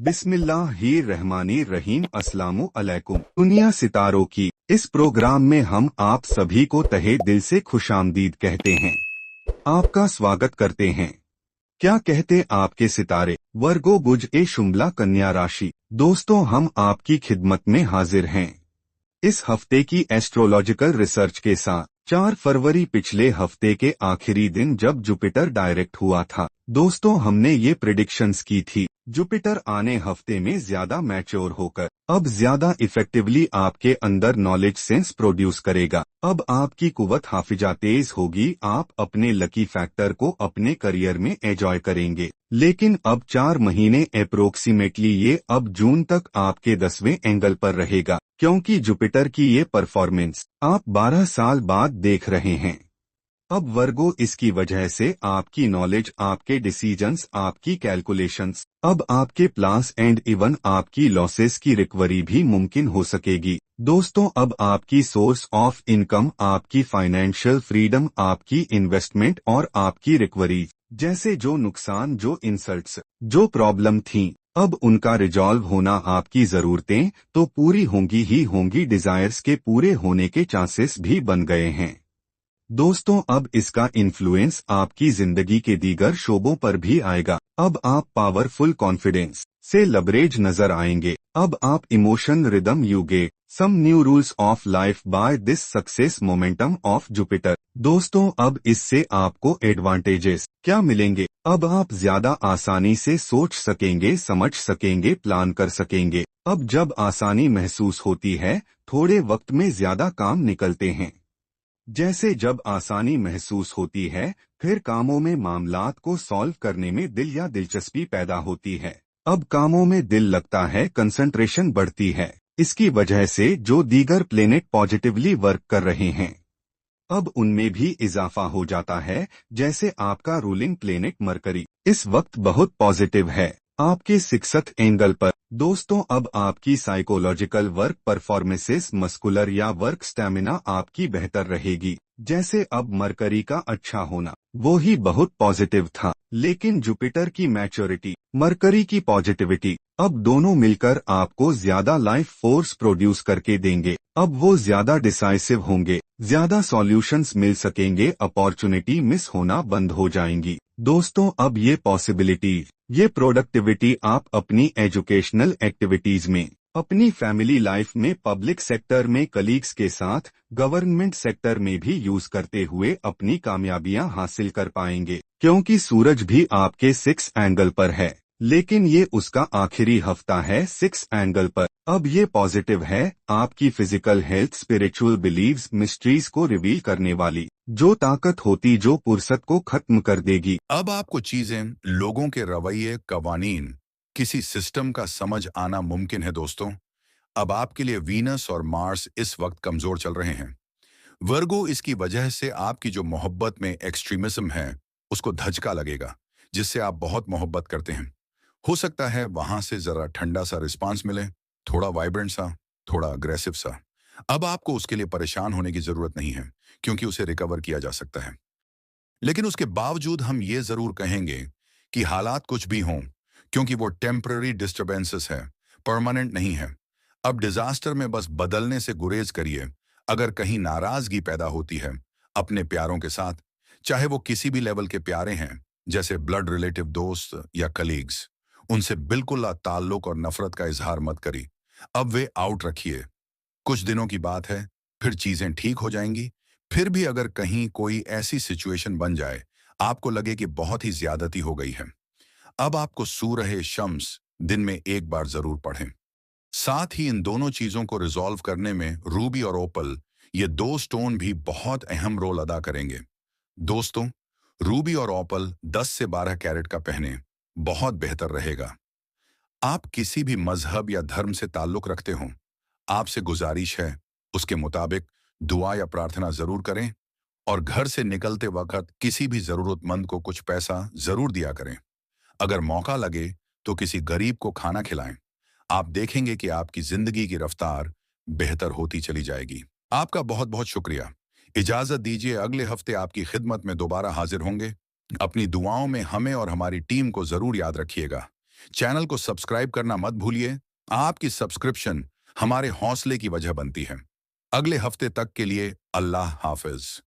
बिस्मिल्लाहिर्रहमानिर्रहीम। अस्सलामु अलैकुम। दुनिया सितारों की इस प्रोग्राम में हम आप सभी को तहे दिल से खुशामदीद कहते हैं, आपका स्वागत करते हैं। क्या कहते आपके सितारे? वर्गो बुज ए शुम्ला कन्या राशि। दोस्तों, हम आपकी खिदमत में हाजिर हैं इस हफ्ते की एस्ट्रोलॉजिकल रिसर्च के साथ। 4 फरवरी पिछले हफ्ते के आखिरी दिन जब जुपिटर डायरेक्ट हुआ था, दोस्तों हमने ये प्रिडिक्शंस की थी। जुपिटर आने हफ्ते में ज्यादा मैच्योर होकर अब ज्यादा इफेक्टिवली आपके अंदर नॉलेज सेंस प्रोड्यूस करेगा। अब आपकी कुव्वत हाफिजा तेज होगी, आप अपने लकी फैक्टर को अपने करियर में एंजॉय करेंगे। लेकिन अब 4 महीने अप्रोक्सीमेटली ये अब जून तक आपके 10वें एंगल पर रहेगा, क्योंकि जुपिटर की ये परफॉर्मेंस आप 12 साल बाद देख रहे हैं। अब वर्गो, इसकी वजह से आपकी नॉलेज, आपके डिसीजंस, आपकी कैलकुलेशंस, अब आपके प्लास एंड इवन आपकी लॉसेस की रिकवरी भी मुमकिन हो सकेगी। दोस्तों, अब आपकी सोर्स ऑफ इनकम, आपकी फाइनेंशियल फ्रीडम, आपकी इन्वेस्टमेंट और आपकी रिकवरी जैसे जो नुकसान, जो इंसल्ट्स, जो प्रॉब्लम थी, अब उनका रिजॉल्व होना, आपकी जरूरतें तो पूरी होंगी ही होंगी, डिजायर्स के पूरे होने के चांसेस भी बन गए हैं। दोस्तों, अब इसका इन्फ्लुएंस आपकी जिंदगी के दीगर शोबों पर भी आएगा। अब आप पावरफुल कॉन्फिडेंस से लबरेज नजर आएंगे। अब आप emotion rhythm you get some new rules of life by this success momentum of Jupiter. दोस्तों, अब इससे आपको एडवांटेजेस क्या मिलेंगे? अब आप ज्यादा आसानी से सोच सकेंगे, समझ सकेंगे, प्लान कर सकेंगे। अब जब आसानी महसूस होती है, थोड़े वक्त में ज्यादा काम निकलते हैं। जैसे जब आसानी महसूस होती है, फिर कामों में मामलात को सॉल्व करने में दिल या दिलचस्पी पैदा होती है। अब कामों में दिल लगता है, कंसंट्रेशन बढ़ती है। इसकी वजह से जो दीगर प्लेनेट पॉजिटिवली वर्क कर रहे हैं, अब उनमें भी इजाफा हो जाता है। जैसे आपका रूलिंग प्लेनेट मरकरी इस वक्त बहुत पॉजिटिव है आपके 6th एंगल पर। दोस्तों, अब आपकी साइकोलॉजिकल वर्क परफॉर्मेंसेस, मस्कुलर या वर्क स्टैमिना आपकी बेहतर रहेगी। जैसे अब मरकरी का अच्छा होना वो ही बहुत पॉजिटिव था, लेकिन जुपिटर की मैच्योरिटी, मरकरी की पॉजिटिविटी, अब दोनों मिलकर आपको ज्यादा लाइफ फोर्स प्रोड्यूस करके देंगे। अब वो ज्यादा डिसाइसिव होंगे, ज्यादा सॉल्यूशंस मिल सकेंगे, अपॉर्चुनिटी मिस होना बंद हो जाएंगी। दोस्तों, अब ये पॉसिबिलिटी, ये प्रोडक्टिविटी आप अपनी एजुकेशनल एक्टिविटीज में, अपनी फैमिली लाइफ में, पब्लिक सेक्टर में कलीग्स के साथ, गवर्नमेंट सेक्टर में भी यूज करते हुए अपनी कामयाबियां हासिल कर पाएंगे। क्योंकि सूरज भी आपके 6 एंगल पर है, लेकिन ये उसका आखिरी हफ्ता है 6 एंगल पर। अब ये पॉजिटिव है, आपकी physical health, spiritual beliefs, mysteries को रिवील करने वाली जो ताकत होती, जो फुर्सत को खत्म कर देगी। अब आपको चीजें, लोगों के रवैये, कवानीन, किसी सिस्टम का समझ आना मुमकिन है। दोस्तों, अब आपके लिए वीनस और मार्स इस वक्त कमजोर चल रहे हैं। वर्गो, इसकी वजह से आपकी जो मोहब्बत में एक्सट्रीमिज्म है उसको धचका लगेगा, जिससे आप बहुत मोहब्बत करते हैं। हो सकता है वहां से जरा ठंडा सा रिस्पांस मिले, थोड़ा वाइब्रेंट सा, थोड़ा अग्रेसिव सा। अब आपको उसके लिए परेशान होने की जरूरत नहीं है, क्योंकि उसे रिकवर किया जा सकता है। लेकिन उसके बावजूद हम ये जरूर कहेंगे कि हालात कुछ भी हों, क्योंकि वो टेम्पररी डिस्टर्बेंसेस है, परमानेंट नहीं है। अब डिजास्टर में बस बदलने से गुरेज करिए। अगर कहीं नाराजगी पैदा होती है अपने प्यारों के साथ, चाहे वो किसी भी लेवल के प्यारे हैं, जैसे ब्लड रिलेटिव, दोस्त या कलीग्स, उनसे बिल्कुल ताल्लुक और नफरत का इजहार मत करिए। अब वे आउट रखिए। कुछ दिनों की बात है, फिर चीजें ठीक हो जाएंगी। फिर भी अगर कहीं कोई ऐसी सिचुएशन बन जाए, आपको लगे कि बहुत ही ज्यादती हो गई है, अब आपको सूरह शम्स दिन में एक बार जरूर पढ़ें। साथ ही इन दोनों चीजों को रिजॉल्व करने में रूबी और ओपल, ये 2 स्टोन भी बहुत अहम रोल अदा करेंगे। दोस्तों, रूबी और ओपल 10 से 12 कैरेट का पहने, बहुत बेहतर रहेगा। आप किसी भी मजहब या धर्म से ताल्लुक रखते हो, आपसे गुजारिश है उसके मुताबिक दुआ या प्रार्थना जरूर करें, और घर से निकलते वक्त किसी भी जरूरतमंद को कुछ पैसा जरूर दिया करें। अगर मौका लगे तो किसी गरीब को खाना खिलाएं। आप देखेंगे कि आपकी जिंदगी की रफ्तार बेहतर होती चली जाएगी। आपका बहुत बहुत शुक्रिया। इजाजत दीजिए, अगले हफ्ते आपकी खिदमत में दोबारा हाजिर होंगे। अपनी दुआओं में हमें और हमारी टीम को जरूर याद रखिएगा। चैनल को सब्सक्राइब करना मत भूलिए। आपकी सब्सक्रिप्शन हमारे हौसले की वजह बनती है। अगले हफ्ते तक के लिए अल्लाह हाफिज।